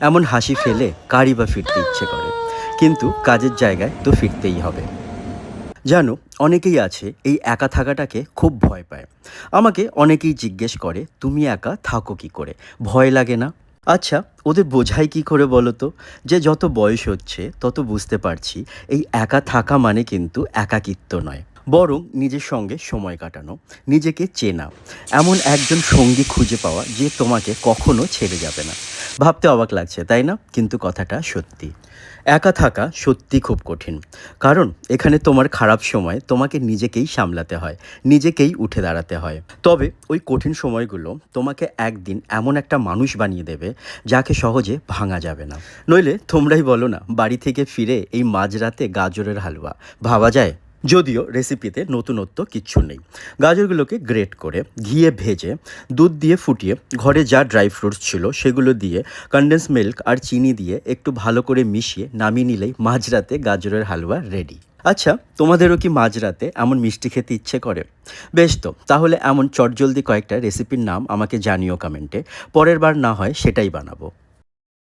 এমন হাসি ফেলে কারই বা ফিরতে ইচ্ছে করে, কিন্তু কাজের জায়গায় তো ফিরতেই হবে। জানো, অনেকেই আছে এই একা থাকাটাকে খুব ভয় পায়। আমাকে অনেকেই জিজ্ঞেস করে, তুমি একা থাকো কি করে, ভয় লাগে না? আচ্ছা, ওদের বোঝাই কি করে বলো তো? যে যত বয়স হচ্ছে তত বুঝতে পারছি এই একা থাকা মানে কিন্তু একাকিত্ব নয়, বরং নিজের সঙ্গে সময় কাটানো, নিজেকে চেনা, এমন একজন সঙ্গী খুঁজে পাওয়া যে তোমাকে কখনো ছেড়ে যাবে না। ভাবতে অবাক লাগছে তাই না, কিন্তু কথাটা সত্যি। একা থাকা সত্যি খুব কঠিন, কারণ এখানে তোমার খারাপ সময় তোমাকে নিজেকেই সামলাতে হয়, নিজেকেই উঠে দাঁড়াতে হয়। তবে ওই কঠিন সময়গুলো তোমাকে একদিন এমন একটা মানুষ বানিয়ে দেবে যাকে সহজে ভাঙা যাবে না। নইলে তোমরাই বলো না, বাড়ি থেকে ফিরে এই মাঝরাতে গাজরের হালুয়া ভাবা যায়? যদিও রেসিপিতে নতুনত্ব কিচ্ছু নেই। গাজরগুলোকে গ্রেট করে ঘিয়ে ভেজে দুধ দিয়ে ফুটিয়ে ঘরে যা ড্রাই ফ্রুটস ছিল সেগুলো দিয়ে কনডেন্স মিল্ক আর চিনি দিয়ে একটু ভালো করে মিশিয়ে নামিয়ে নিলেই মাঝরাতে গাজরের হালুয়া রেডি। আচ্ছা, তোমাদেরও কি মাঝরাতে এমন মিষ্টি খেতে ইচ্ছে করে? বেশ, তো তাহলে এমন চটজলদি কয়েকটা রেসিপির নাম আমাকে জানিও কমেন্টে। পরের বার না হয় সেটাই বানাবো।